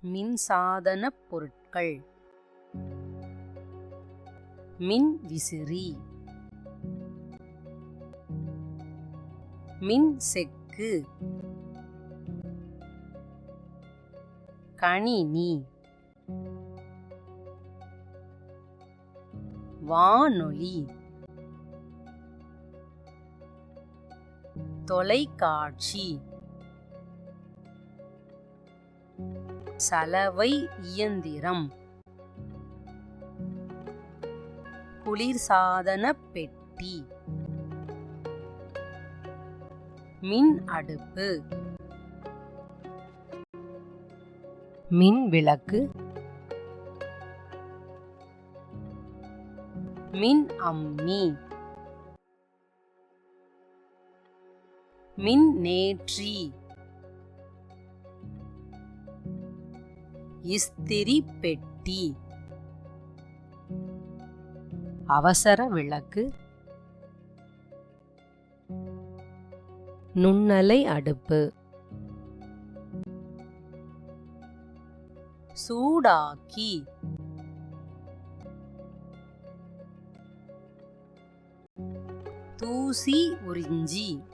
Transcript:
மின்சாதனப் பொருட்கள். மின் விசிறி, மின் செக்கு, கணினி, வானொலி, தொலைக்காட்சி, சலவை இயந்திரம், குளிர்சாதனப் பெட்டி, மின் அடுப்பு, மின் விளக்கு, மின் அம்மி, மின்னேற்றி, இஸ்திரி பெட்டி, அவசர விளக்கு, நுண்ணலை அடுப்பு, சூடாக்கி, தூசி உறிஞ்சி,